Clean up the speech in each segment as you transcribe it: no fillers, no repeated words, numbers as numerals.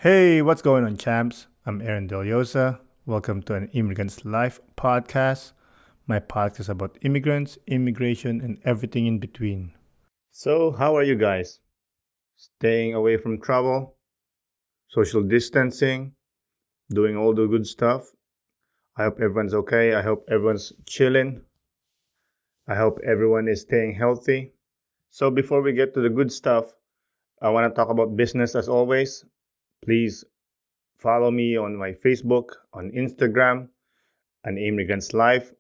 Hey, what's going on, champs? I'm Aaron Deliosa. Welcome to an Immigrant's Life podcast. My podcast about immigrants, immigration, and everything in between. So, how are you guys? Staying away from trouble, social distancing, doing all the good stuff. I hope everyone's okay. I hope everyone's chilling. I hope everyone is staying healthy. So, before we get to the good stuff, I want to talk about business as always. Please follow me on my Facebook, on Instagram, An Immigrant's Life.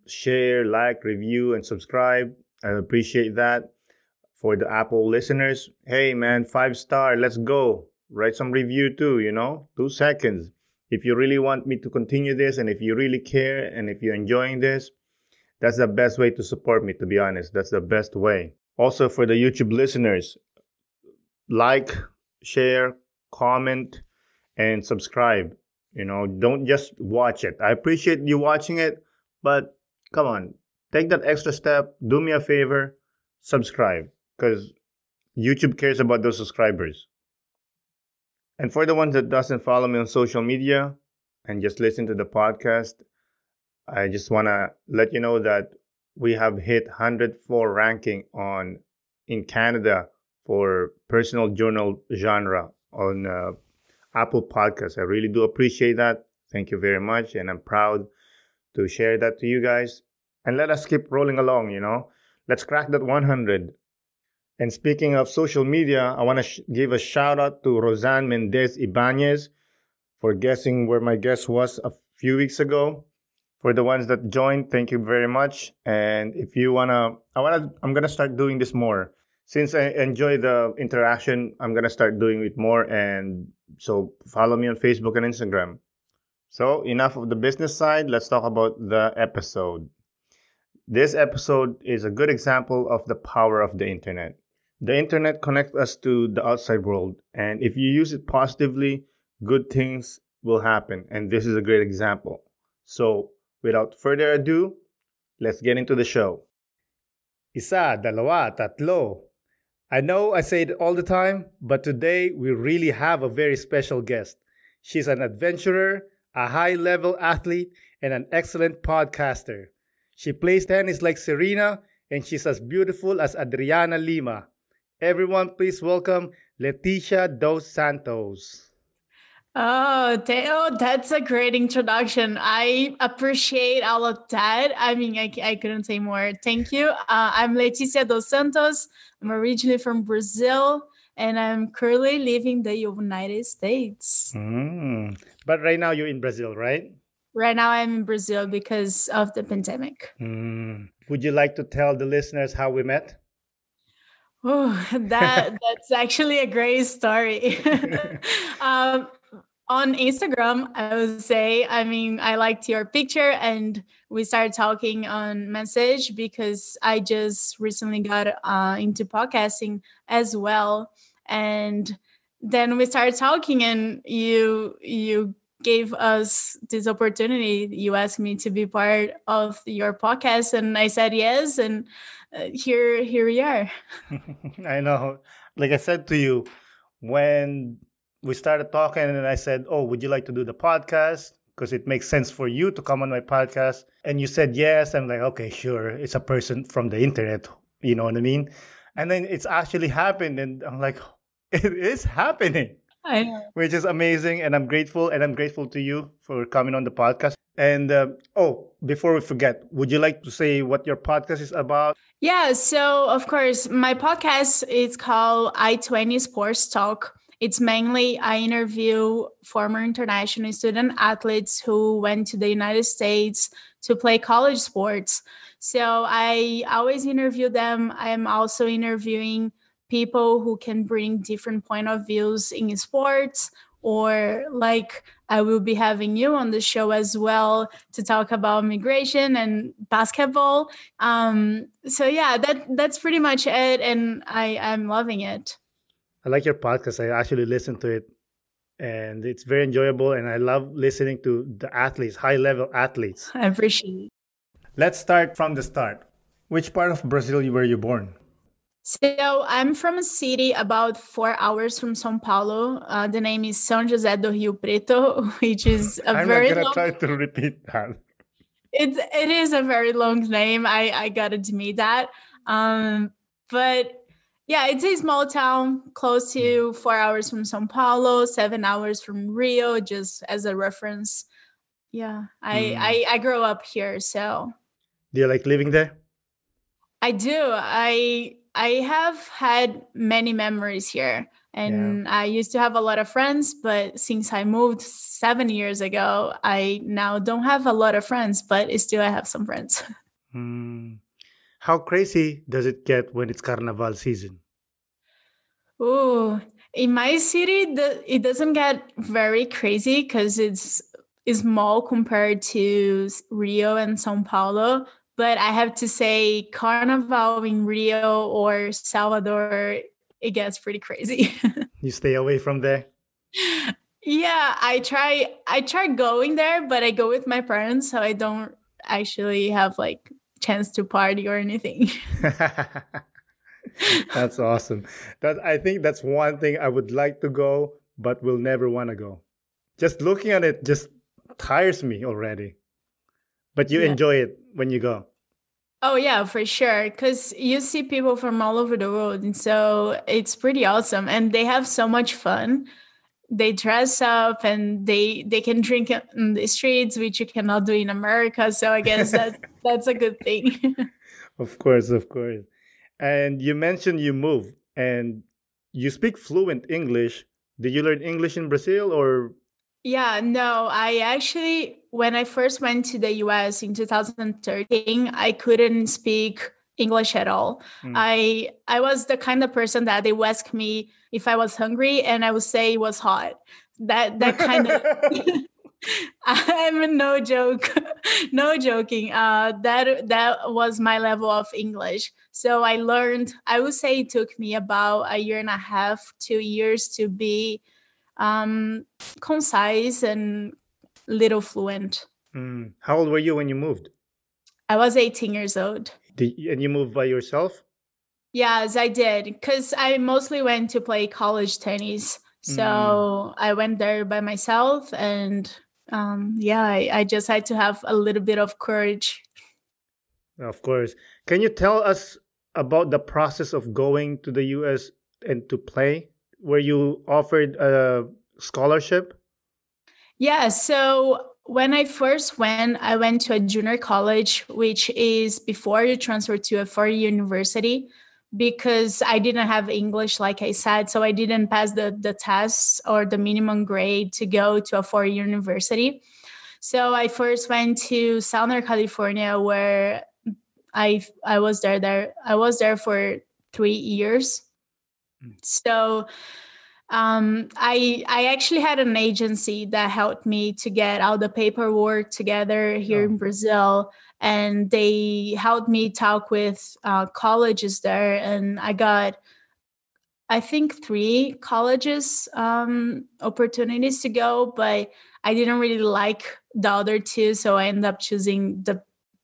Share, like, review, and subscribe. I appreciate that. For the Apple listeners, hey man, 5-star, let's go. Write some review too, 2 seconds. If you really want me to continue this, and if you really care, and if you're enjoying this, that's the best way to support me, to be honest. That's the best way. Also, for the YouTube listeners, like, share, comment, and subscribe. Don't just watch it. I appreciate you watching it, but come on, take that extra step. Do me a favor, subscribe, because YouTube cares about those subscribers. And for the ones that doesn't follow me on social media and just listen to the podcast, I just want to let you know that we have hit 104 ranking in Canada for personal journal genre on Apple Podcasts. I really do appreciate that. Thank you very much. And I'm proud to share that to you guys. And let us keep rolling along, Let's crack that 100. And speaking of social media, I want to give a shout out to Roseanne Mendez Ibanez for guessing where my guest was a few weeks ago. For the ones that joined, thank you very much. And if you I'm gonna start doing this more. Since I enjoy the interaction, I'm gonna start doing it more. And so follow me on Facebook and Instagram. So enough of the business side. Let's talk about the episode. This episode is a good example of the power of the internet. The internet connects us to the outside world, and if you use it positively, good things will happen, and this is a great example. So, without further ado, let's get into the show. Isa, dalawa, tatlo. I know I say it all the time, but today we really have a very special guest. She's an adventurer, a high-level athlete, and an excellent podcaster. She plays tennis like Serena, and she's as beautiful as Adriana Lima. Everyone, please welcome Leticia Dos Santos. Oh, Teo, that's a great introduction. I appreciate all of that. I mean, I couldn't say more. Thank you. I'm Leticia Dos Santos. I'm originally from Brazil, and I'm currently living in the United States. But right now you're in Brazil, right? Right now I'm in Brazil because of the pandemic. Would you like to tell the listeners how we met? Oh, that's actually a great story. On Instagram, I would say, I mean, I liked your picture and we started talking on message because I just recently got into podcasting as well. And then we started talking and you gave us this opportunity. You asked me to be part of your podcast and I said yes. And here we are. I know. Like I said to you, when we started talking and I said, oh, would you like to do the podcast? Because it makes sense for you to come on my podcast. And you said yes. I'm like, okay, sure. It's a person from the internet. You know what I mean? And then it's actually happened. And I'm like, it is happening. I know. Which is amazing. And I'm grateful. And I'm grateful to you for coming on the podcast. And before we forget, would you like to say what your podcast is about? Yeah, so of course, my podcast is called I-20 Sports Talk. It's mainly I interview former international student athletes who went to the United States to play college sports. So I always interview them. I am also interviewing people who can bring different point of views in sports, or like I will be having you on the show as well to talk about migration and basketball. So yeah, that's pretty much it, and I'm loving it. I like your podcast. I actually listen to it, and it's very enjoyable. And I love listening to the athletes, high-level athletes. I appreciate it. Let's start from the start. Which part of Brazil were you born? So I'm from a city about 4 hours from São Paulo. The name is São José do Rio Preto, which is a I'm not very gonna long. try to repeat that. It is a very long name. I gotta admit that. Um, but yeah, it's a small town close to 4 hours from São Paulo, 7 hours from Rio, just as a reference. Yeah, Mm. I grew up here, so Do you like living there? I do. I have had many memories here, Yeah. and I used to have a lot of friends, but since I moved 7 years ago, I now don't have a lot of friends, but still I have some friends. Mm. How crazy does it get when it's Carnival season? Ooh, in my city, it doesn't get very crazy because it's small compared to Rio and São Paulo. But I have to say, Carnival in Rio or Salvador, it gets pretty crazy. You stay away from there? Yeah, I try going there, but I go with my parents, so I don't actually have like chance to party or anything. That's awesome. That I think that's one thing I would like to go, but will never want to go. Just looking at it just tires me already. But you Yeah. enjoy it when you go. Oh yeah, for sure. Because you see people from all over the world, and so it's pretty awesome. And they have so much fun. They dress up and they can drink in the streets, which you cannot do in America. So I guess that's a good thing. Of course, of course. And you mentioned you moved and you speak fluent English. Did you learn English in Brazil or? Yeah, no, I actually, when I first went to the US in 2013, I couldn't speak English at all. Mm. I was the kind of person that they would ask me if I was hungry and I would say it was hot. That kind of I'm no joke, no joking. That was my level of English. So I learned. I would say it took me about a year and a half, 2 years to be um, concise and little fluent. Mm. How old were you when you moved? I was 18 years old. And you moved by yourself? Yes, I did because I mostly went to play college tennis. Mm. So I went there by myself, and yeah, I just had to have a little bit of courage. Of course. Can you tell us about the process of going to the US and to play? Were you offered a scholarship? Yeah, so when I first went, I went to a junior college, which is before you transfer to a four-year university, because I didn't have English, like I said. So I didn't pass the tests or the minimum grade to go to a four-year university. So I first went to Southern California, where I was there. I was there for 3 years. So I actually had an agency that helped me to get all the paperwork together here Oh. in Brazil, and they helped me talk with colleges there, and I got, I think, three colleges opportunities to go, but I didn't really like the other two, so I ended up choosing the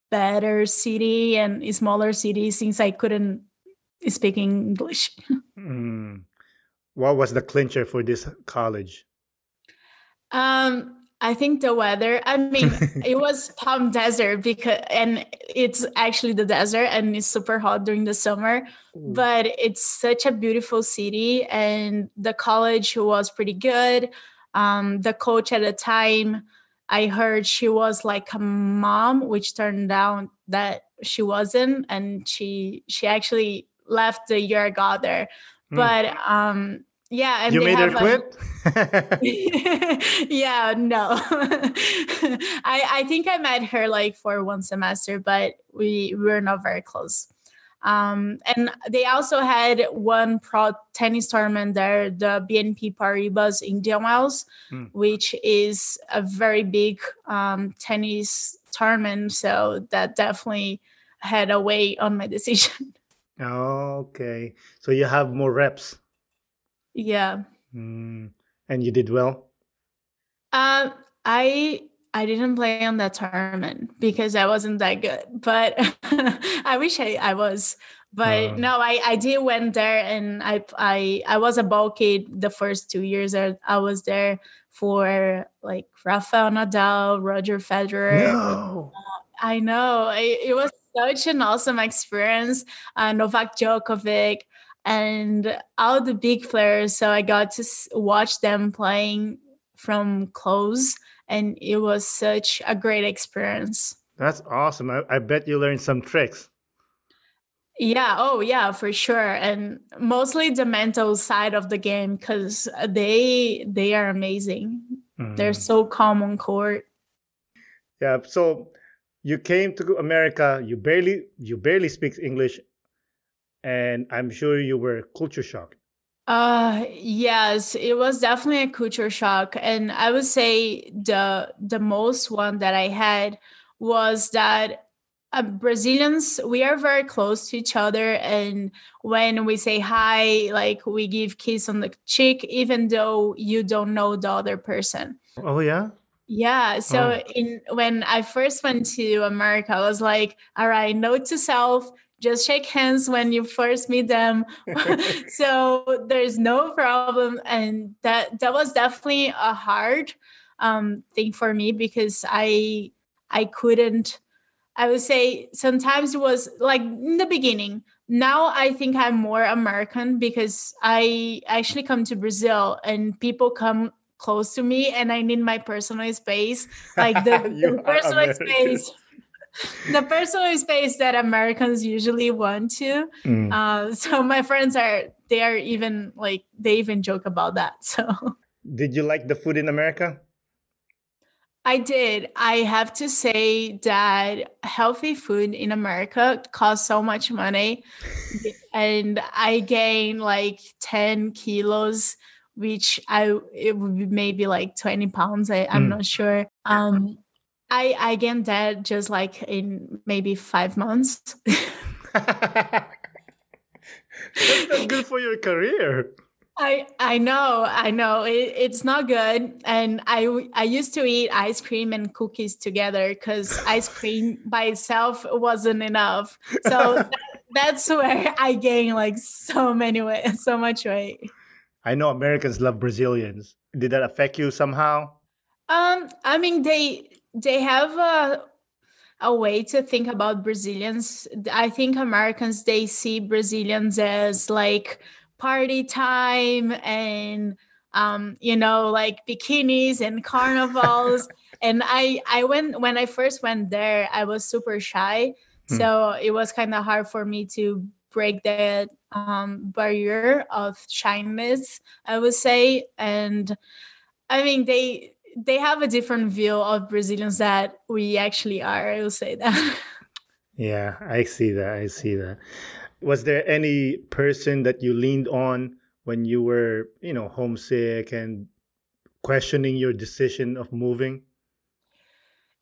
better city and smaller city since I couldn't speak English. Mm. What was the clincher for this college? I think the weather. I mean, it was Palm Desert because, and it's actually the desert, and it's super hot during the summer. Ooh. But it's such a beautiful city, and the college was pretty good. The coach at the time, I heard she was like a mom, which turned out that she wasn't, and she actually left the year I got there. Mm. But yeah, and You they made her have a quit? yeah, no. I think I met her like for one semester, but we were not very close. And they also had one pro tennis tournament there, the BNP Paribas Indian Wells, Mm. which is a very big tennis tournament. So that definitely had a weight on my decision. Okay. So you have more reps. Yeah. Mm. And you did well? Um, I didn't play on that tournament because I wasn't that good, but I wish I was. But no, I did went there, and I was a ball kid the first 2 years. I was there for like Rafael Nadal, Roger Federer. No. I know it was such an awesome experience. Novak Djokovic and all the big players. So I got to watch them playing from close, and it was such a great experience. That's awesome. I bet you learned some tricks. Yeah, oh yeah, for sure. And mostly the mental side of the game, because they are amazing. They're so calm on court. Yeah. So you came to America. You barely speak English, and I'm sure you were culture shocked. Yes, it was definitely a culture shock. And I would say the most one that I had was that Brazilians, we are very close to each other, and when we say hi, like we give kiss on the cheek, even though you don't know the other person. Oh yeah. Yeah, so Oh. in when I first went to America, I was like, all right, note to self, just shake hands when you first meet them. So there's no problem. And that was definitely a hard thing for me, because I couldn't, I would say sometimes it was like in the beginning. Now I think I'm more American, because I actually come to Brazil and people come close to me, and I need my personal space. Like You the are personal American. space, the personal space that Americans usually want to. Mm. So my friends they are even like, they even joke about that. So Did you like the food in America? I did. I have to say that healthy food in America costs so much money. And I gained like 10 kilos, which it would be maybe like 20 pounds. I'm Mm. not sure. I gained that just like in maybe 5 months. That's not good for your career. I know it's not good. And I used to eat ice cream and cookies together, because ice cream by itself wasn't enough. So that's where I gained like so much weight. I know Americans love Brazilians. Did that affect you somehow? I mean, they have a way to think about Brazilians. I think Americans, they see Brazilians as like party time, and like bikinis and carnivals. And I went when I first went there, I was super shy, Hmm. so it was kind of hard for me to break that barrier of shyness, I would say. And I mean, they have a different view of Brazilians that we actually are. I will say that. Yeah, I see that. I see that. Was there any person that you leaned on when you were, homesick and questioning your decision of moving?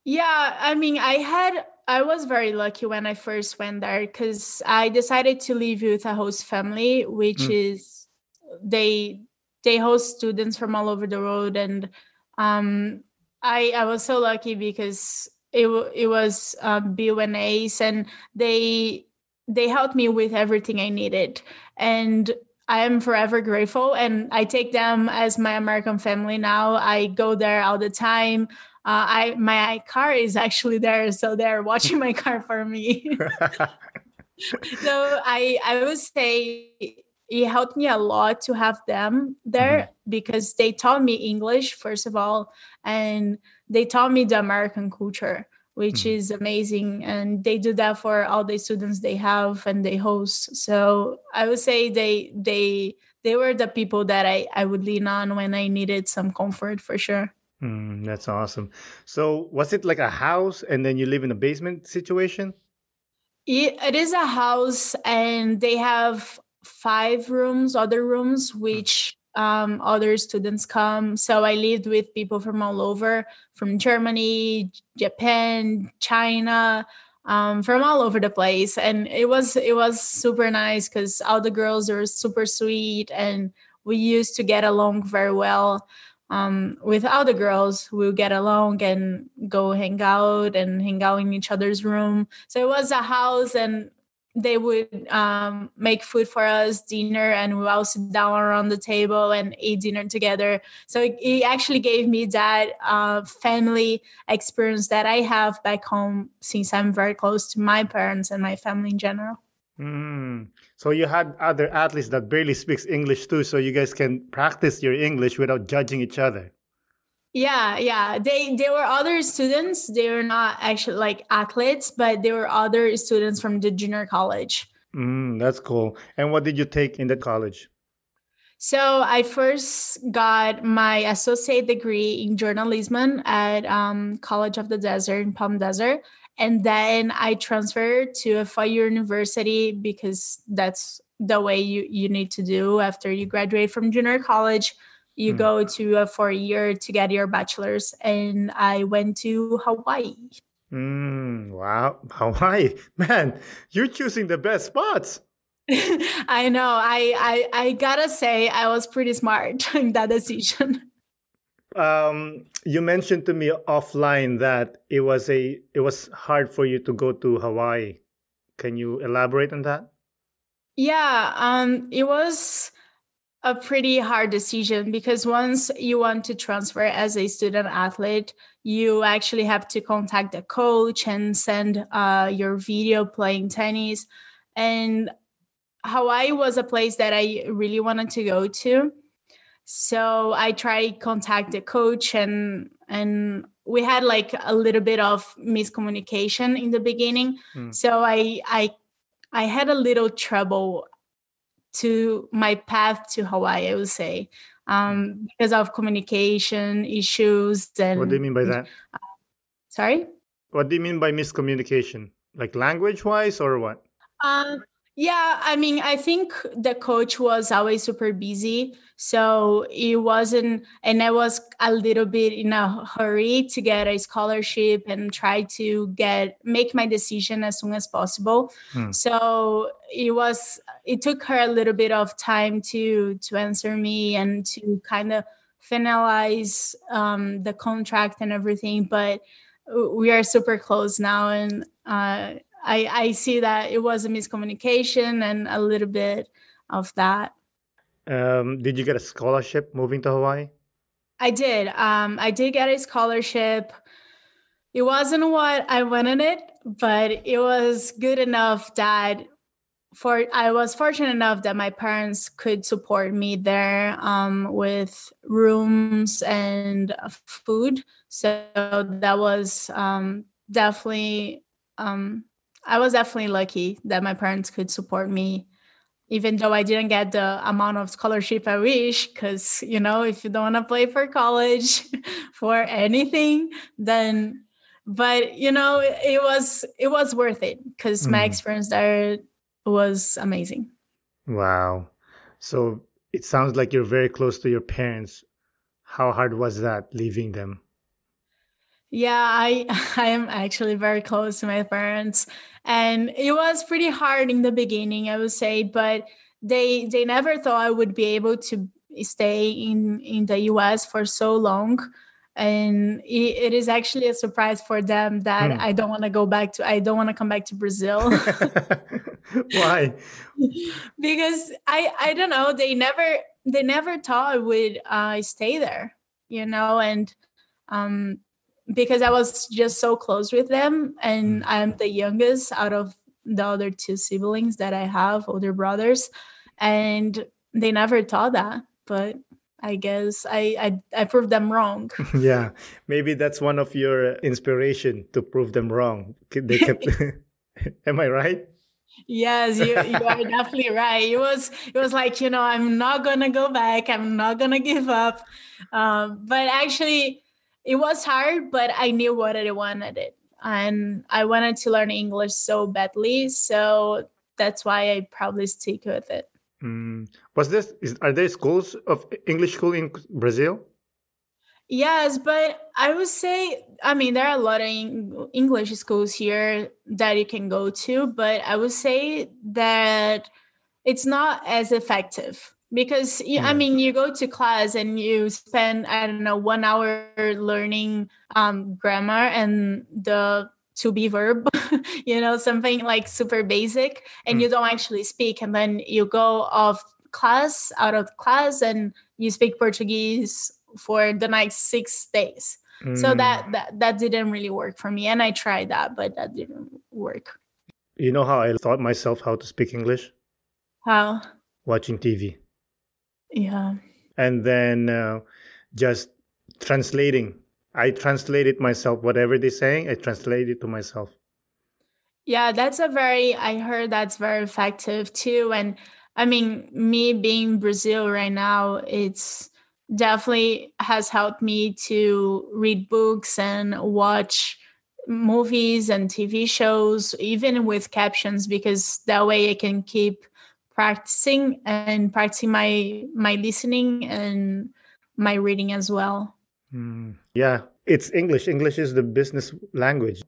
Yeah, I mean, I was very lucky when I first went there, because I decided to live with a host family, which Mm. is they they host students from all over the world. And um I was so lucky, because it was BUNAs, and they helped me with everything I needed. And I am forever grateful, and I take them as my American family now. I go there all the time. I My car is actually there, so they're watching my car for me. So I would say it helped me a lot to have them Mhm. there, because they taught me English first of all, and they taught me the American culture, which Mhm. is amazing. And they do that for all the students they have and they host. So I would say they were the people that I would lean on when I needed some comfort, for sure. That's awesome. So, was it like a house and then you live in a basement situation? It is a house, and they have 5 rooms, other rooms, Mm. which other students come. So I lived with people from all over, from Germany, Japan, China, from all over the place. And it was super nice, because all the girls are super sweet, and we used to get along very well. With other girls, we'll get along and go hang out in each other's room. So it was a house, and they would make food for us, dinner, and we all sit down around the table and eat dinner together. So it actually gave me that family experience that I have back home, since I'm very close to my parents and my family in general. Mm. So you had other athletes that barely speaks English too, so you guys can practice your English without judging each other. Yeah. They were other students. They were not actually like athletes, but they were other students from the junior college. That's cool. And what did you take in that college? So I first got my associate degree in journalism at College of the Desert in Palm Desert. And then I transferred to a 4-year university because that's the way you need to do after you graduate from junior college. You go to a 4-year to get your bachelor's. And I went to Hawaii. Wow. Hawaii. Man, you're choosing the best spots. I know. I gotta say I was pretty smart in that decision. You mentioned to me offline that it was hard for you to go to Hawaii. Can you elaborate on that? Yeah, it was a pretty hard decision because once you want to transfer as a student athlete, you actually have to contact the coach and send your video playing tennis. And Hawaii was a place that I really wanted to go to. So I tried contact the coach, and we had like a little bit of miscommunication in the beginning. So I had a little trouble to my path to Hawaii, I would say, because of communication issues. And what do you mean by that? Sorry? What do you mean by miscommunication? Like language wise or what? Yeah, I mean, I think the coach was always super busy. So it wasn't, and I was a little bit in a hurry to get a scholarship and try to make my decision as soon as possible. So it took her a little bit of time to answer me and to kind of finalize the contract and everything. But we are super close now. And, I see that it was a miscommunication and a little bit of that. Did you get a scholarship moving to Hawaii? I did. I did get a scholarship. It wasn't what I wanted it, but it was good enough that I was fortunate enough that my parents could support me there with rooms and food. So that was definitely. I was definitely lucky that my parents could support me, even though I didn't get the amount of scholarship I wish. Because, if you don't want to play for college for anything, then, but, it was worth it because my experience there was amazing. Wow. So it sounds like you're very close to your parents. How hard was that leaving them? Yeah, I am actually very close to my parents, and it was pretty hard in the beginning, I would say, but they never thought I would be able to stay in the US for so long. And it is actually a surprise for them that I don't want to come back to Brazil. Why? Because I don't know, they never thought I would stay there, and because I was just so close with them, and I'm the youngest out of the other 2 siblings that I have, older brothers, and they never thought that. But I guess I proved them wrong. Yeah, maybe that's one of your inspiration to prove them wrong. They kept. Am I right? Yes, you are definitely right. It was like, I'm not gonna go back. I'm not gonna give up. But actually, it was hard, but I knew what I wanted it. And I wanted to learn English so badly. So that's why I probably stick with it. Are there schools of English school in Brazil? Yes, but I would say, I mean, there are a lot of English schools here that you can go to, but I would say that it's not as effective because, I mean, you go to class and you spend, I don't know, 1 hour learning grammar, and to be verb, something like super basic, and you don't actually speak, and then you go out of class, and you speak Portuguese for the next 6 days. So that didn't really work for me, and I tried that, but that didn't work. You know how I taught myself how to speak English? How? Watching TV. Yeah. And then just translating. I translate it myself. Whatever they're saying, I translate it to myself. Yeah, I heard that's very effective too. And I mean, me being Brazil right now, it's definitely has helped me to read books and watch movies and TV shows, even with captions, because that way I can keep practicing my listening and my reading as well. Yeah, it's English. English is the business language.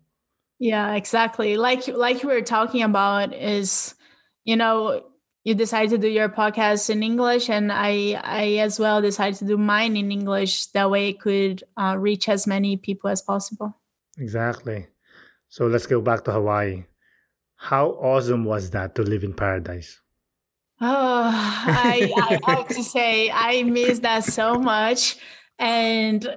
Yeah, exactly. Like you were talking about is, you decided to do your podcast in English, and I as well decided to do mine in English. That way, it could reach as many people as possible. Exactly. So let's go back to Hawaii. How awesome was that to live in paradise? Oh, I have to say I miss that so much, and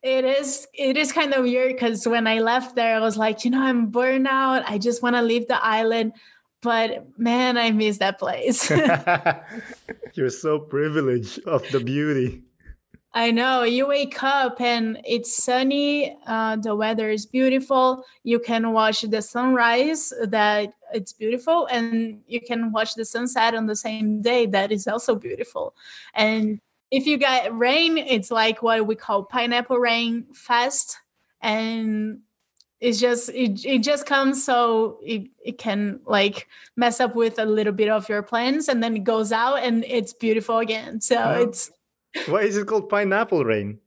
it is kind of weird because when I left there, I was like, I'm burned out. I just want to leave the island, but man, I miss that place. You're so privileged of the beauty. I know, you wake up and it's sunny. The weather is beautiful. You can watch the sunrise, that it's beautiful, and you can watch the sunset on the same day. That is also beautiful. And if you get rain, it's like what we call pineapple rain fast. And it just comes, so it can like mess up with a little bit of your plans, and then it goes out and it's beautiful again. So it's Why is it called pineapple rain?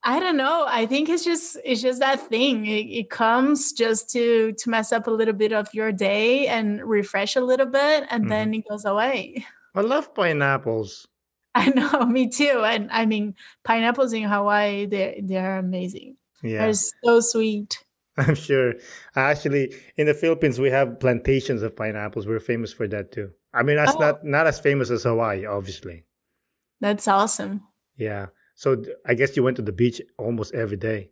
I don't know. I think it's just that thing. It comes just to mess up a little bit of your day and refresh a little bit, and then it goes away. I love pineapples. I know, me too. And I mean, pineapples in Hawaii, they're amazing. Yeah. They're so sweet. I'm sure. Actually, in the Philippines, we have plantations of pineapples. We're famous for that too. I mean, that's not as famous as Hawaii, obviously. That's awesome. Yeah. So I guess you went to the beach almost every day.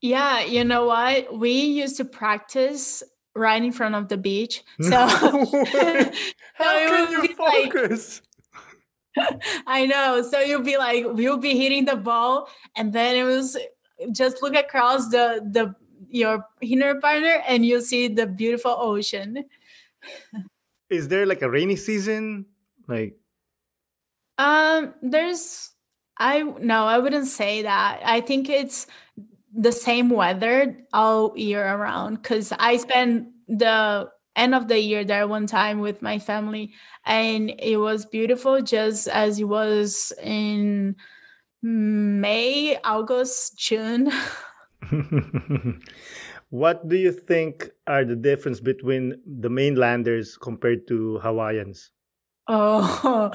Yeah, you know what? We used to practice right in front of the beach. So How can you focus? I know. So you'll be like, we'll be hitting the ball, and then it was just look across your inner partner, and you'll see the beautiful ocean. Is there like a rainy season? Like I wouldn't say that. I think it's the same weather all year around, because I spent the end of the year there one time with my family, and it was beautiful just as it was in May, August, June. What do you think are the difference between the mainlanders compared to Hawaiians? Oh,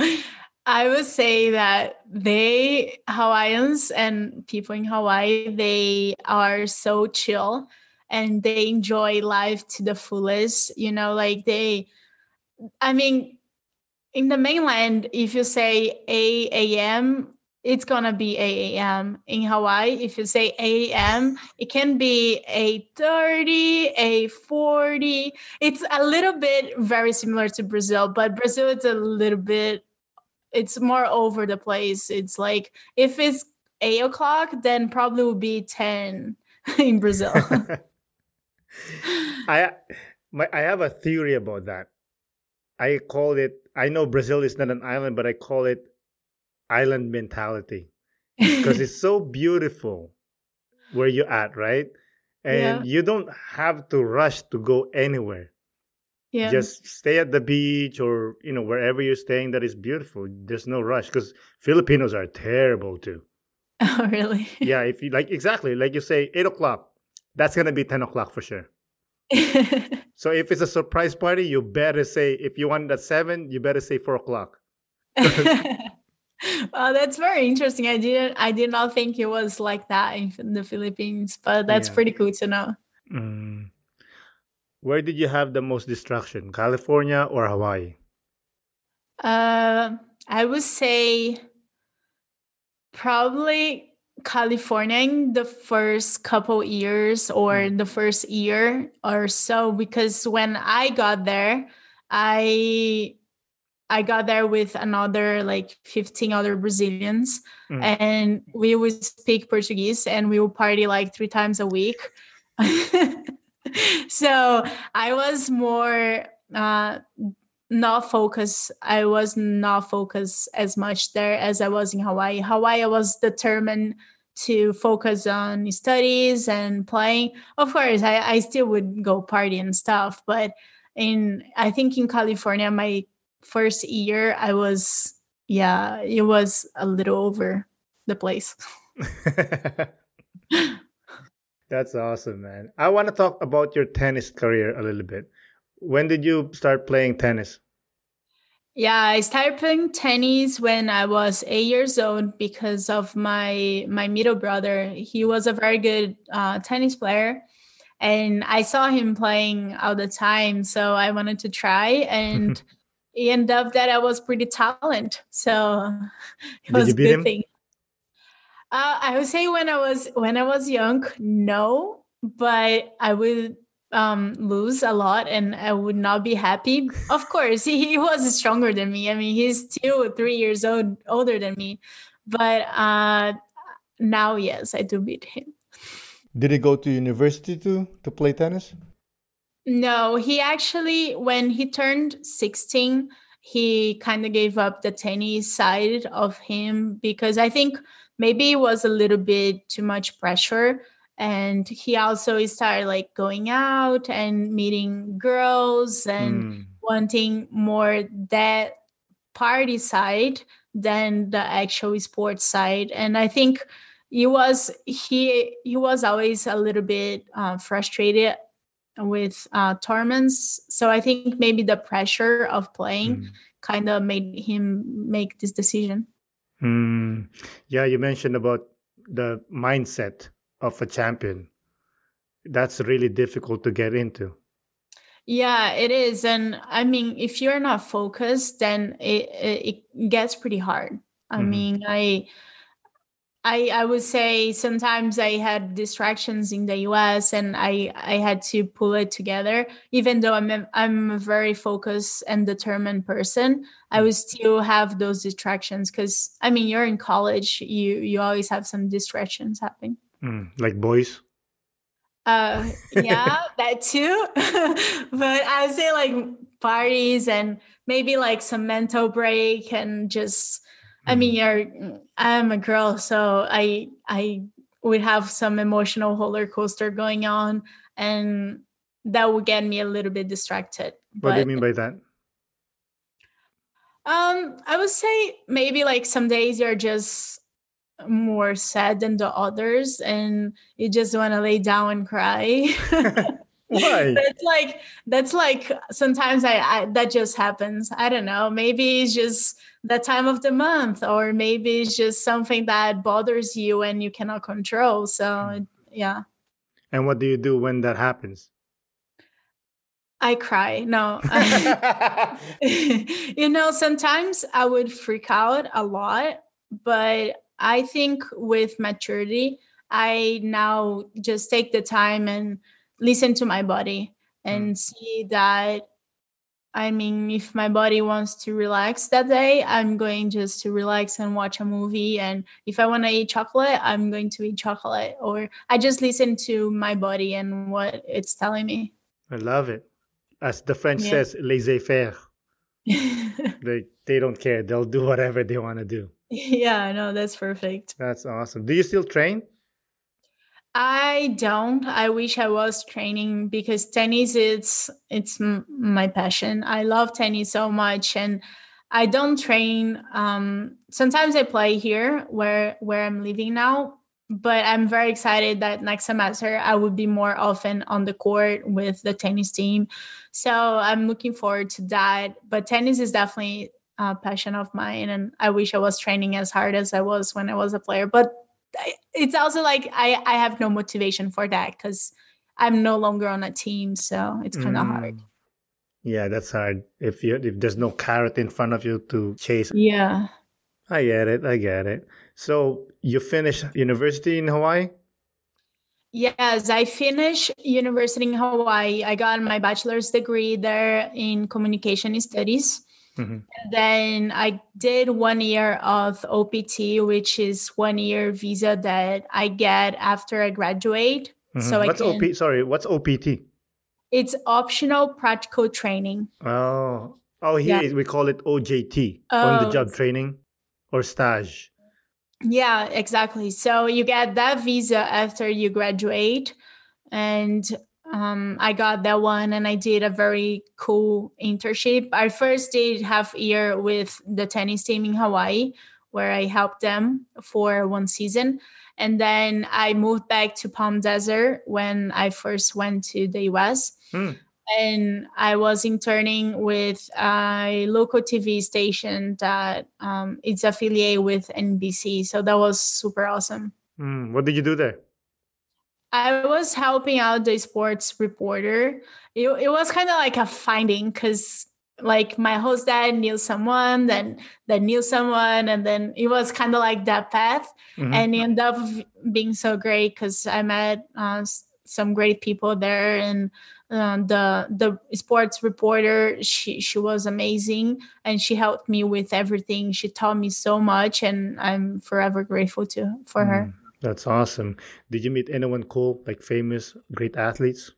I would say that Hawaiians and people in Hawaii, they are so chill and they enjoy life to the fullest. I mean, in the mainland, if you say 8 a.m., it's going to be 8 a.m. In Hawaii, if you say 8 a.m., it can be 8:30, 8:40. It's a little bit very similar to Brazil, but Brazil is a little bit, it's more over the place. It's like if it's 8 o'clock, then probably will be 10 in Brazil. I have a theory about that. I know Brazil is not an island, but I call it island mentality because it's so beautiful where you're at, right? And you don't have to rush to go anywhere. Yeah. Just stay at the beach or, wherever you're staying that is beautiful. There's no rush because Filipinos are terrible too. Oh, really? Yeah. If you exactly, like you say, 8 o'clock, that's going to be 10 o'clock for sure. So if it's a surprise party, you better say, if you want it at 7, you better say 4 o'clock. Well, that's very interesting. I did not think it was like that in the Philippines, but that's pretty cool to know. Where did you have the most distraction, California or Hawaii? Uh, I would say probably California in the first couple years or Mm. the first year or so, because when I got there, I I got there with another like 15 other Brazilians, Mm. and we would speak Portuguese and we would party like 3 times a week. So I was more not focused. I was not focused as much there as I was in Hawaii. Hawaii, I was determined to focus on studies and playing. Of course, I still would go party and stuff, but I think in California, my first year, yeah, it was a little over the place. That's awesome, man. I want to talk about your tennis career a little bit. When did you start playing tennis? Yeah, I started playing tennis when I was 8 years old because of my middle brother. He was a very good tennis player, and I saw him playing all the time, so I wanted to try. And it ended up that I was pretty talented, so it Did was you a beat good him? thing. I would say when I was young, no, but I would lose a lot, and I would not be happy. Of course, he was stronger than me. I mean, he's still 3 years older than me, but now, yes, I do beat him. Did he go to university to play tennis? No, he actually, when he turned 16, he kind of gave up the tennis side of him because I think maybe it was a little bit too much pressure. And he also started like going out and meeting girls and Mm, wanting more that party side than the actual sports side. And I think he was always a little bit frustrated with tournaments. So I think maybe the pressure of playing mm, kind of made him make this decision. mm. Yeah, you mentioned about the mindset of a champion. That's really difficult to get into. Yeah, it is. And I mean, if you're not focused, then it gets pretty hard. I Hmm. mean, I would say sometimes I had distractions in the US and I had to pull it together. Even though I'm a very focused and determined person, I would still have those distractions because I mean you're in college, you always have some distractions happening. Like boys. Yeah, that too. But I would say like parties and maybe like some mental break and just I mean Mm. I'm a girl, so I would have some emotional roller coaster going on and that would get me a little bit distracted. What do you But mean by that? I would say maybe like some days you're just more sad than the others and you just want to lay down and cry. Why? That's like sometimes I that just happens. I don't know, maybe it's just the time of the month or maybe it's just something that bothers you and you cannot control, so yeah. And what do you do when that happens? I cry. No. Sometimes I would freak out a lot, but I think with maturity, I now just take the time and listen to my body Mm. and see that. I mean, if my body wants to relax that day, I'm going just to relax and watch a movie. And if I want to eat chocolate, I'm going to eat chocolate. Or I just listen to my body and what it's telling me. I love it. As the French Yeah. says, laissez-faire. They don't care. They'll do whatever they want to do. Yeah, no, that's perfect. That's awesome. Do you still train? I don't. I wish I was training because tennis it's my passion. I love tennis so much, and I don't train. Sometimes I play here where I'm living now, but I'm very excited that next semester I would be more often on the court with the tennis team. So I'm looking forward to that. But tennis is definitely a passion of mine, and I wish I was training as hard as I was when I was a player. But it's also like I have no motivation for that because I'm no longer on a team, so it's kind of hard. Mm. Yeah, that's hard. If there's no carrot in front of you to chase. Yeah. I get it. I get it. So you finished university in Hawaii? Yes, I finished university in Hawaii. I got my bachelor's degree there in communication studies. Hmm. Then I did 1 year of OPT, which is 1 year visa that I get after I graduate. So Hmm. I What's can, Sorry, what's OPT? it's optional practical training. Oh, Yeah. here we call it OJT, on the Oh, job training or stage. yeah, exactly. So you get that visa after you graduate. And I got that one and I did a very cool internship. I first did half year with the tennis team in Hawaii, where I helped them for 1 season. And then I moved back to Palm Desert when I first went to the US. Hmm. And I was interning with a local TV station that it's affiliated with NBC. So that was super awesome. What did you do there? I was helping out the sports reporter. It was kind of like a finding because like my host dad knew someone, then that knew someone, and then it was kind of like that path. Hmm. And it ended up being so great because I met some great people there, and the sports reporter she was amazing, and she helped me with everything. She taught me so much, and I'm forever grateful to for her. That's awesome. Did you meet anyone cool, like famous, great athletes?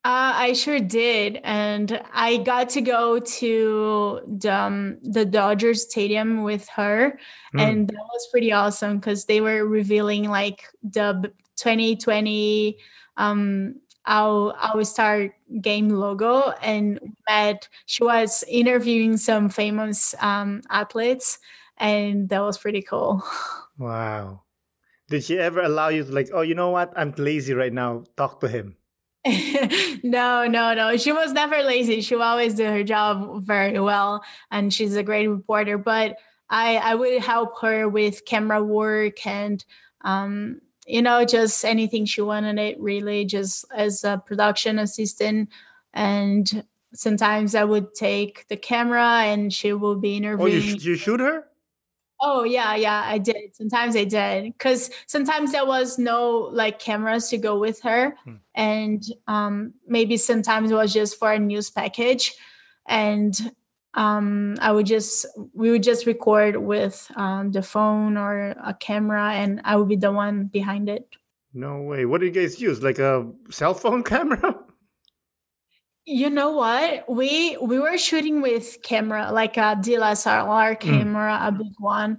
I sure did, and I got to go to the Dodgers Stadium with her, Hmm. and that was pretty awesome because they were revealing like the 2020 our Star game logo, and met. She was interviewing some famous athletes, and that was pretty cool. Wow. Did she ever allow you to like, oh, you know what? I'm lazy right now. Talk to him. No, no, no. She was never lazy. She will always do her job very well, and she's a great reporter. But I would help her with camera work and just anything she wanted it really, just as a production assistant. And sometimes I would take the camera and she will be Oh, interviewing. you shoot her? Oh yeah, yeah, I did. Sometimes I did because sometimes there was no like cameras to go with her, Hmm. and maybe sometimes it was just for a news package, and we would just record with the phone or a camera, and I would be the one behind it. No way. What do you guys use? Like a cell phone camera? You know what? We were shooting with camera, like a DSLR Mm. camera, a big one.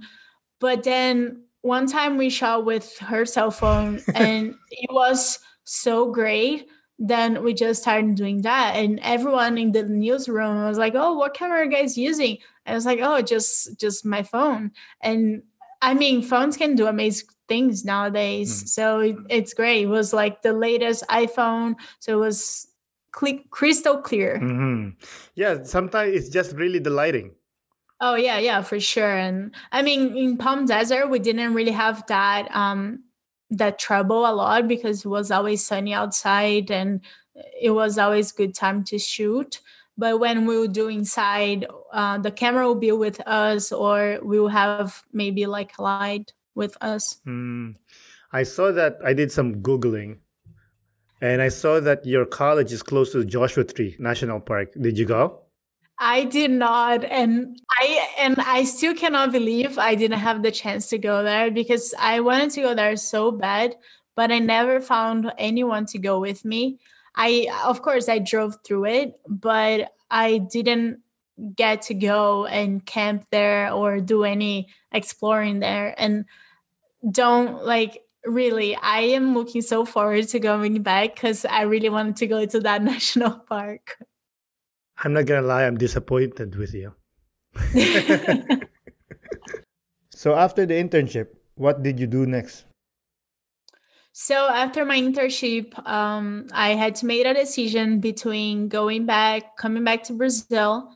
But then one time we shot with her cell phone and it was so great. Then we just started doing that. And everyone in the newsroom was like, oh, what camera are you guys using? And I was like, oh, just my phone. And I mean, phones can do amazing things Mm. nowadays. So it's great. It was like the latest iPhone. So it was crystal clear. Hmm. Yeah, sometimes it's just really the lighting. Oh yeah, yeah, for sure. And I mean, in Palm Desert, we didn't really have that trouble a lot because it was always sunny outside and it was always good time to shoot. But when we would do inside, the camera will be with us, or we will have maybe like a light with us. Mm. I saw that I did some Googling and I saw that your college is close to Joshua Tree National Park. Did you go? I did not, and I still cannot believe I didn't have the chance to go there because I wanted to go there so bad, but I never found anyone to go with me. I Of course I drove through it, but I didn't get to go and camp there or do any exploring there. And don't like really, I am looking so forward to going back because I really wanted to go to that national park. I'm not gonna lie, I'm disappointed with you. So after the internship, what did you do next? So after my internship, I had to make a decision between coming back to Brazil,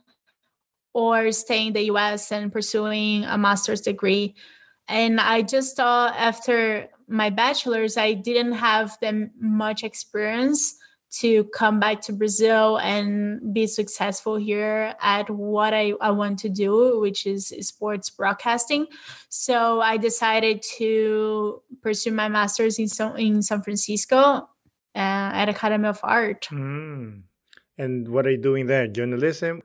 or staying in the US and pursuing a master's degree. And I just thought after my bachelor's, I didn't have them much experience to come back to Brazil and be successful here at what I want to do, which is sports broadcasting. So I decided to pursue my master's in San Francisco at Academy of Art. Mm. And what are you doing there? Journalism?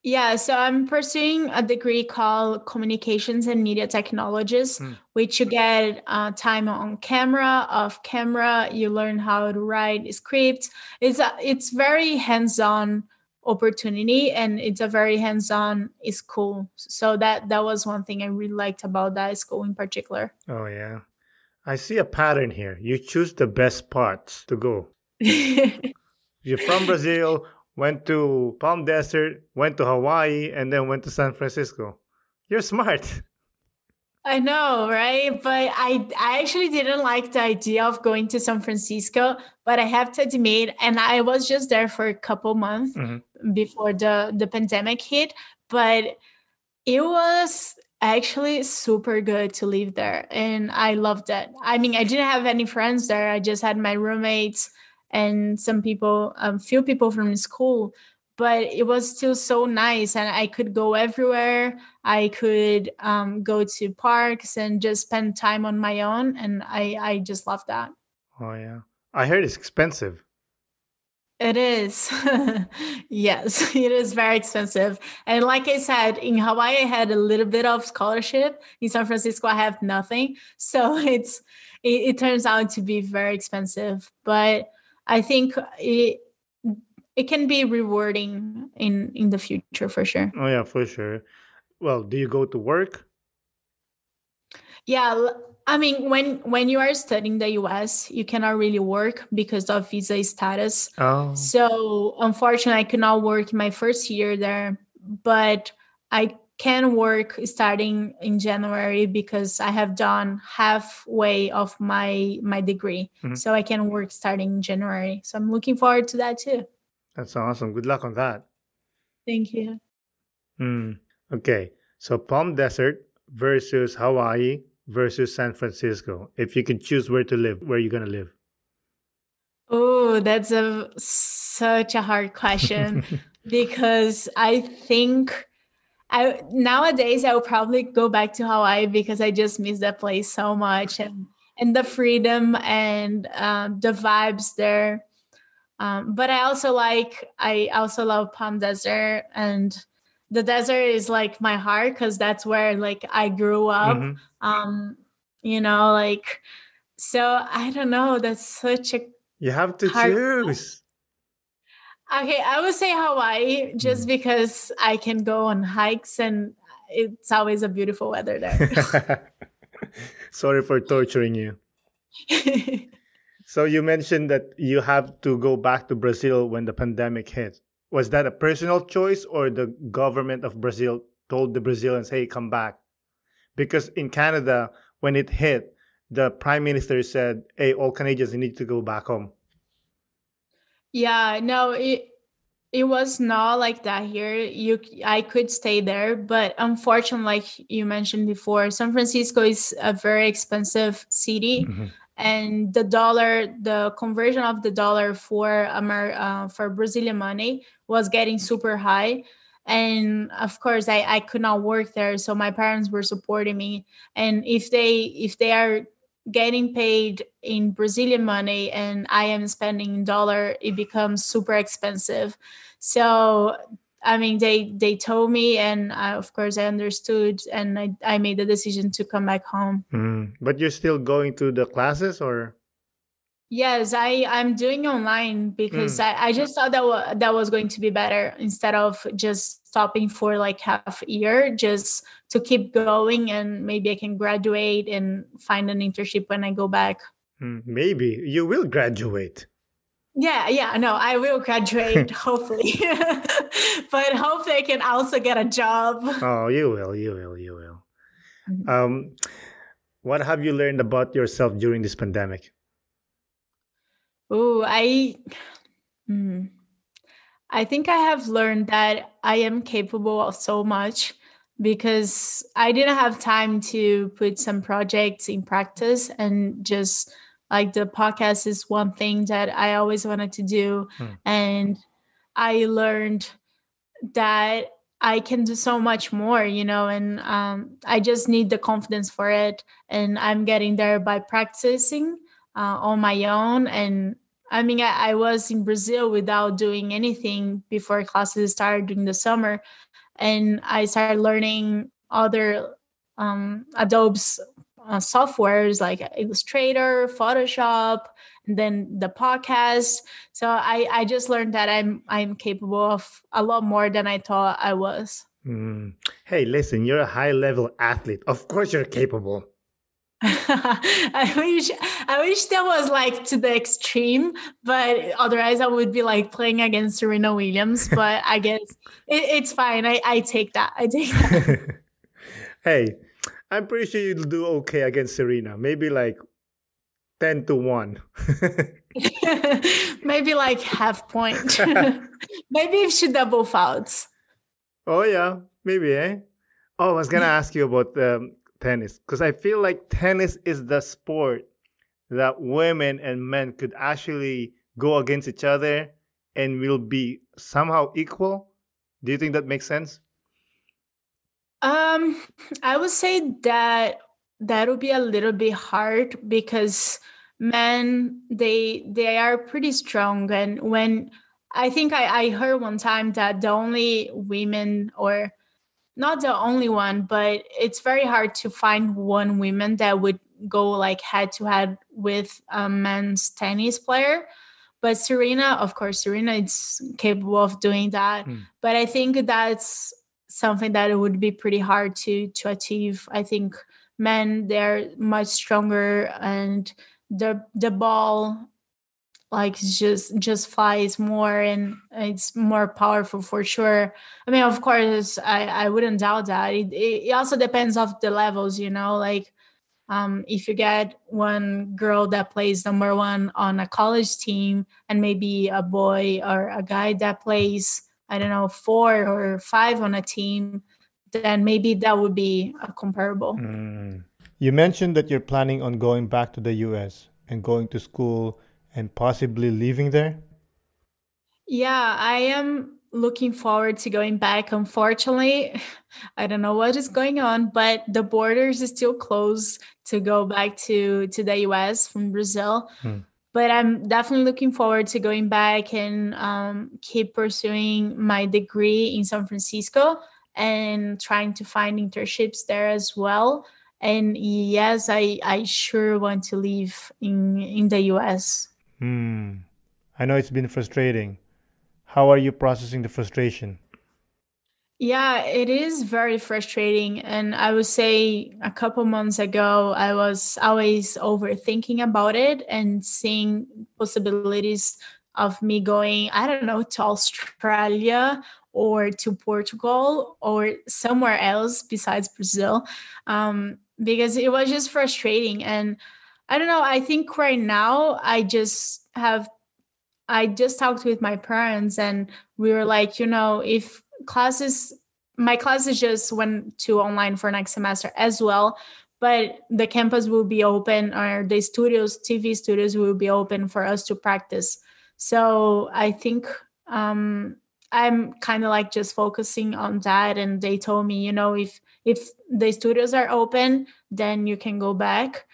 Yeah, so I'm pursuing a degree called Communications and Media Technologies, Mm. which you get time on camera, off camera. You learn how to write scripts. It's very hands-on opportunity, and it's a very hands-on school. So that was one thing I really liked about that school in particular. Oh, yeah. I see a pattern here. You choose the best parts to go. You're from Brazil, went to Palm Desert, went to Hawaii, and then went to San Francisco. You're smart. I know, right? But I actually didn't like the idea of going to San Francisco, but I have to admit, and I was just there for a couple months Mhm. before the pandemic hit, but it was actually super good to live there, and I loved it. I mean, I didn't have any friends there. I just had my roommates and some people, few people from school, but it was still so nice, and I could go everywhere. I could go to parks and just spend time on my own, and I just love that. Oh, yeah. I heard it's expensive. It is. Yes, it is very expensive. And like I said, in Hawaii, I had a little bit of scholarship. In San Francisco, I have nothing. So it turns out to be very expensive. But I think it can be rewarding in the future for sure. Oh, yeah, for sure. Well, do you go to work? Yeah, I mean, when you are studying the US, you cannot really work because of visa status. Oh. So unfortunately, I could not work in my first year there, but I can work starting in January because I have done halfway of my degree. Mhm. So I can work starting in January. So I'm looking forward to that too. That's awesome. Good luck on that. Thank you. Mm. Okay. So Palm Desert versus Hawaii versus San Francisco. If you could choose where to live, where are you going to live? Oh, that's a such a hard question because I think I nowadays I will probably go back to Hawaii because I just miss that place so much, and the freedom and the vibes there. But I also love Palm Desert, and the desert is like my heart because that's where like I grew up. Hmm. Um, like, so I don't know. That's such a You have to hard. choose. Okay, I would say Hawaii just Mm. because I can go on hikes and it's always a beautiful weather there. Sorry for torturing you. So you mentioned that you have to go back to Brazil when the pandemic hit. Was that a personal choice or the government of Brazil told the Brazilians, hey, come back? Because in Canada, when it hit, the prime minister said, hey, all Canadians need to go back home. Yeah, no, it was not like that here. I could stay there, but unfortunately, like you mentioned before, San Francisco is a very expensive city, Mhm. and the conversion of the dollar for Brazilian money was getting super high. And of course, I could not work there, so my parents were supporting me. And if they are getting paid in Brazilian money and I am spending in dollar, it becomes super expensive. So I mean, they told me, and of course I understood, and I made the decision to come back home. Mm. But you're still going to the classes or? Yes, I'm doing online because Mm. I just thought that was going to be better instead of just stopping for like half a year, just to keep going and maybe I can graduate and find an internship when I go back. Mm. Maybe you will graduate. Yeah, no, I will graduate hopefully, but hopefully I can also get a job. Oh, you will, you will, you will. Mhm. Um, what have you learned about yourself during this pandemic? Ooh, hmm. I think I have learned that I am capable of so much because I didn't have time to put some projects in practice, and just like the podcast is one thing that I always wanted to do. And I learned that I can do so much more, and I just need the confidence for it. And I'm getting there by practicing on my own. And I mean, I was in Brazil without doing anything before classes started during the summer. And I started learning other Adobe's softwares like Illustrator, Photoshop, and then the podcast. So I just learned that I'm capable of a lot more than I thought I was. Hey, listen, you're a high level athlete. Of course, you're capable. I wish that was like to the extreme, but otherwise I would be like playing against Serena Williams. But I guess it's fine. I take that. I take that. Hey, I'm pretty sure you'll do okay against Serena. Maybe like 10-1. Maybe like half point. Maybe if she double fouls. Oh yeah, maybe, eh? Oh, I was gonna ask you about tennis, because I feel like tennis is the sport that women and men could actually go against each other and will be somehow equal. Do you think that makes sense? I would say that would be a little bit hard, because men, they are pretty strong. And when I think I heard one time that the only women, or not the only one, but it's very hard to find one woman that would go like head to head with a men's tennis player. But Serena, of course, Serena is capable of doing that. But I think that's something that it would be pretty hard to achieve. I think men, they're much stronger, and the ball like just flies more, and it's more powerful for sure. I mean, of course, I wouldn't doubt that. It also depends of the levels, like if you get one girl that plays number one on a college team, and maybe a boy or a guy that plays, I don't know, 4 or 5 on a team, then maybe that would be a comparable. You mentioned that you're planning on going back to the US and going to school and possibly living there. Yeah, I am looking forward to going back. Unfortunately, I don't know what is going on, but the borders is still closed to go back to the US from Brazil. But I'm definitely looking forward to going back and keep pursuing my degree in San Francisco, and trying to find internships there as well. And yes, I sure want to live in the US. I know it's been frustrating. How are you processing the frustration? Yeah, it is very frustrating. And I would say a couple months ago, I was always overthinking about it and seeing possibilities of me going, I don't know, to Australia or to Portugal or somewhere else besides Brazil, because it was just frustrating. And I don't know, I think right now I just talked with my parents, and we were like, if my classes just went to online for next semester as well, but the campus will be open, or the TV studios will be open for us to practice. So I think I'm kind of like just focusing on that. And they told me, if the studios are open, then you can go back,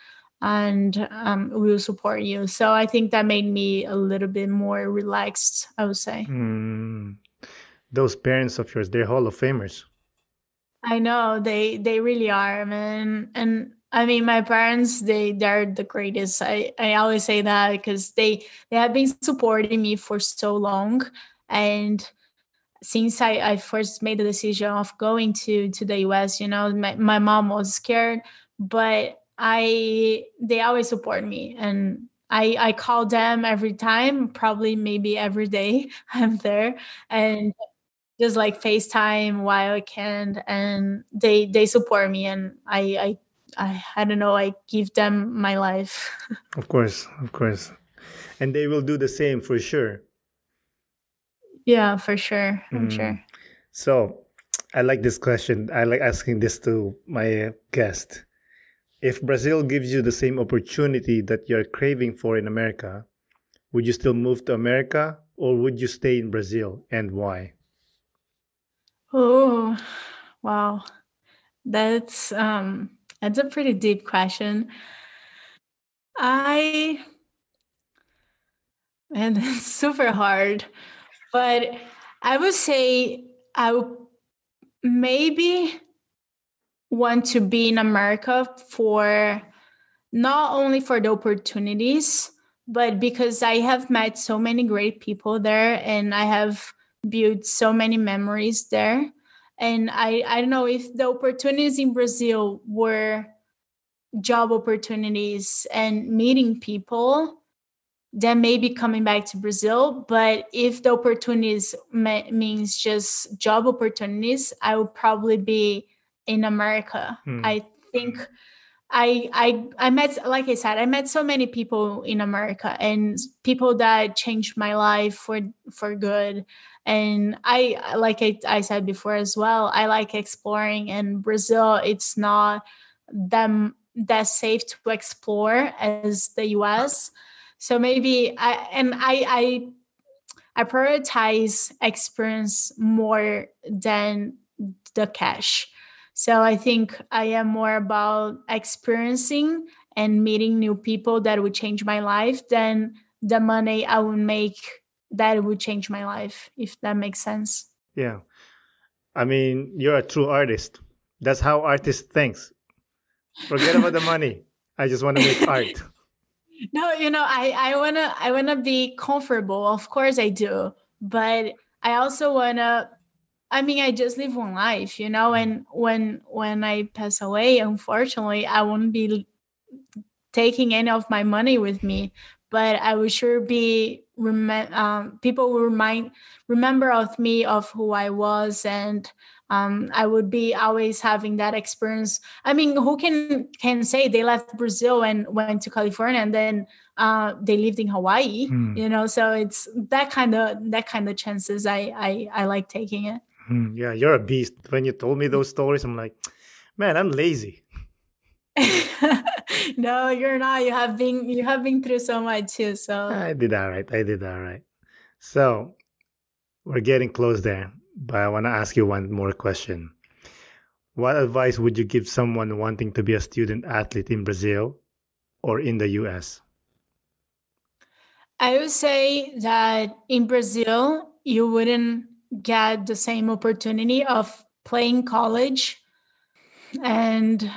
and we will support you. So I think that made me a little bit more relaxed, I would say. Those parents of yours, they're Hall of Famers. I know they really are, man. And I mean, my parents, they're the greatest. I always say that because they have been supporting me for so long. And since I first made the decision of going to the US, my mom was scared, but they always support me. And I call them every time, probably maybe every day I'm there, and just like FaceTime while I can, and they support me. And I don't know, I give them my life. Of course, of course. And they will do the same for sure. Yeah, for sure. I'm sure. So, I like this question. I like asking this to my guest. If Brazil gives you the same opportunity that you're craving for in America, would you still move to America or would you stay in Brazil and why? Oh, wow. That's a pretty deep question. I and it's super hard, but I would say I would maybe want to be in America for not only for the opportunities, but because I have met so many great people there and I have built so many memories there. And I don't know if the opportunities in Brazil were job opportunities and meeting people, then maybe coming back to Brazil. But if the opportunities means just job opportunities, I would probably be in America. Hmm. I think I met, like I said, I met so many people in America and people that changed my life for good. And I said before as well, I like exploring, and Brazil, it's not that safe to explore as the US. So maybe I prioritize experience more than the cash. So I think I am more about experiencing and meeting new people that would change my life than the money I would make that would change my life, if that makes sense. Yeah. I mean, you're a true artist. That's how artist thinks. Forget about the money. I just want to make art. No, I wanna be comfortable. Of course I do. But I also wanna, I mean, I just live one life, and when I pass away, unfortunately, I won't be taking any of my money with me, but I will sure be people will remember of me, of who I was, and I would be always having that experience. I mean, who can say they left Brazil and went to California and then they lived in Hawaii? Hmm. So it's that kind of chances. I like taking it. Hmm. Yeah, you're a beast. When you told me those stories, I'm like, man, I'm lazy. No, you're not. You have been through so much too. So I did all right. I did all right. So we're getting close there, but I want to ask you one more question. What advice would you give someone wanting to be a student athlete in Brazil or in the US? I would say that in Brazil, you wouldn't get the same opportunity of playing college and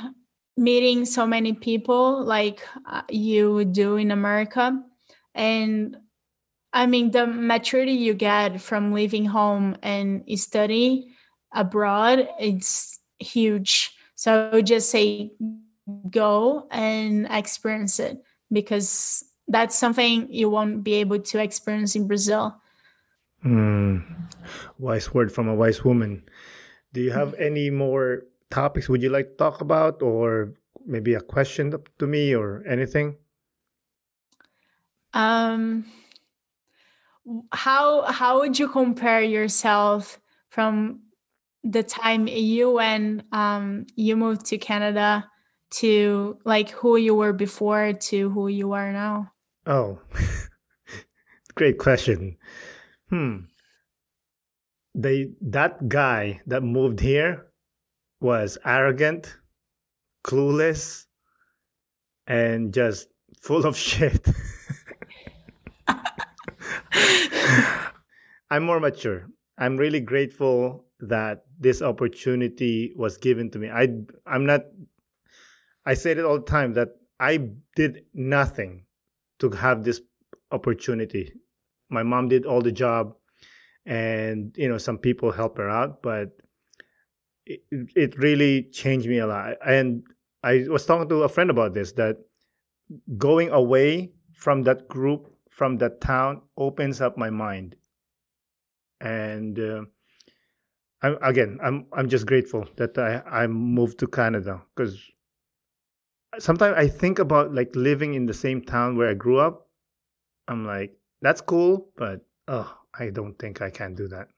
meeting so many people like you would do in America. And I mean, the maturity you get from leaving home and study abroad, it's huge. So I would just say go and experience it, because that's something you won't be able to experience in Brazil. Hmm. Wise word from a wise woman. Do you have any more topics would you like to talk about, or maybe a question to me or anything? Um, how would you compare yourself from the time you moved to Canada to like who you were before to who you are now? Oh, great question. Hmm. That guy that moved here was arrogant, clueless, and just full of shit. I'm more mature. I'm really grateful that this opportunity was given to me. I'm not I say it all the time that I did nothing to have this opportunity. My mom did all the job and some people help her out, but it really changed me a lot. And I was talking to a friend about this, that going away from that group, from that town, opens up my mind. And I'm just grateful that I moved to Canada, because sometimes I think about like living in the same town where I grew up. I'm like, that's cool, but I don't think I can do that.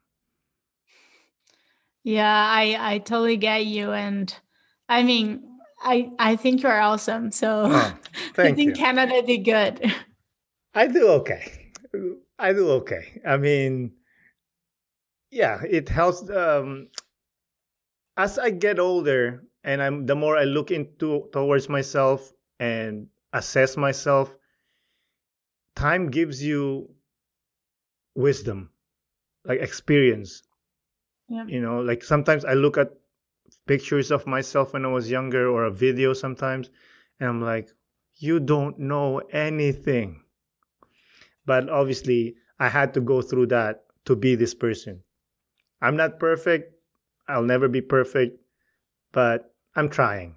Yeah, I totally get you. And I mean, I think you're awesome. So Oh, I thank think you. Canada did good. I do okay. I do okay. I mean, yeah, it helps. As I get older, and the more I look into towards myself and assess myself, time gives you wisdom, like experience. Yeah. Like sometimes I look at pictures of myself when I was younger or a video sometimes, and I'm like, you don't know anything. But obviously, I had to go through that to be this person. I'm not perfect. I'll never be perfect, but I'm trying.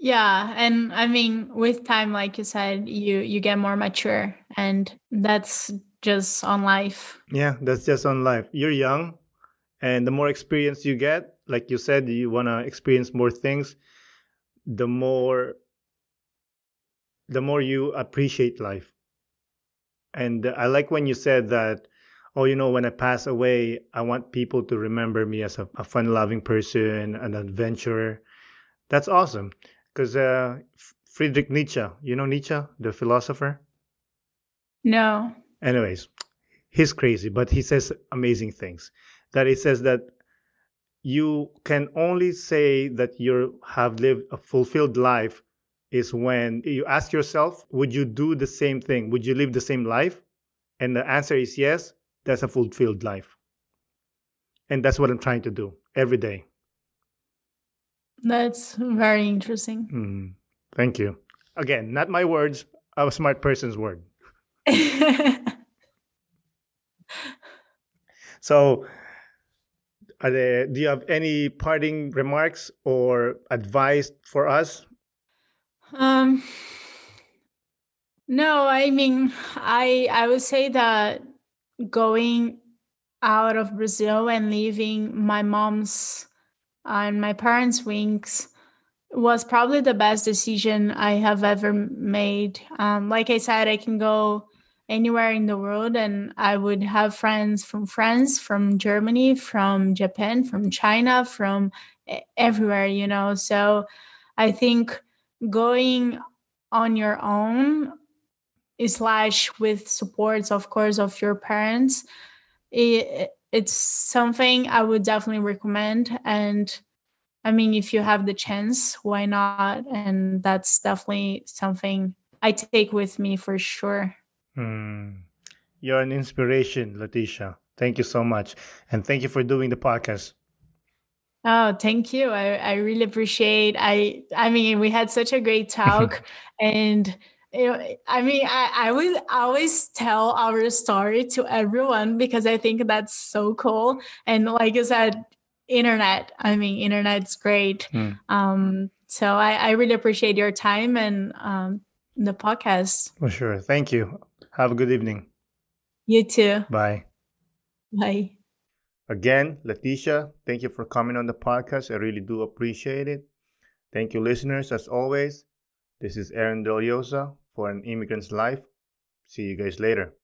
Yeah, and I mean, with time, like you said, you get more mature, and that's just on life. Yeah, that's just on life. You're young, and the more experience you get, like you said, you want to experience more things, the more the more you appreciate life. And I like when you said that, oh, when I pass away, I want people to remember me as a fun-loving person, an adventurer. That's awesome. Because Friedrich Nietzsche, you know Nietzsche, the philosopher? No. Anyways, he's crazy, but he says amazing things. That he says that you can only say that you have lived a fulfilled life is when you ask yourself, would you do the same thing? Would you live the same life? And the answer is yes, that's a fulfilled life. And that's what I'm trying to do every day. That's very interesting. Mm, thank you. Again, not my words, a smart person's word. So, do you have any parting remarks or advice for us? um no, I mean, I would say that going out of Brazil and leaving my mom's and my parents' wings was probably the best decision I have ever made. Like I said, I can go anywhere in the world and I would have friends from France, from Germany, from Japan, from China, from everywhere, So I think going on your own slash with supports, of course, of your parents, it's something I would definitely recommend. And I mean, if you have the chance, why not? And that's definitely something I take with me for sure. Hmm. You're an inspiration, Leticia. Thank you so much. And thank you for doing the podcast. Oh, thank you. I really appreciate. I mean, we had such a great talk, and I mean, I would always tell our story to everyone because I think that's so cool. And like you said, internet. I mean, internet's great. Hmm. So I really appreciate your time and the podcast. For sure. Thank you. Have a good evening. You too. Bye. Bye. Again, Leticia, thank you for coming on the podcast. I really do appreciate it. Thank you, listeners. As always, this is Aaron Deliosa for An Immigrant's Life. See you guys later.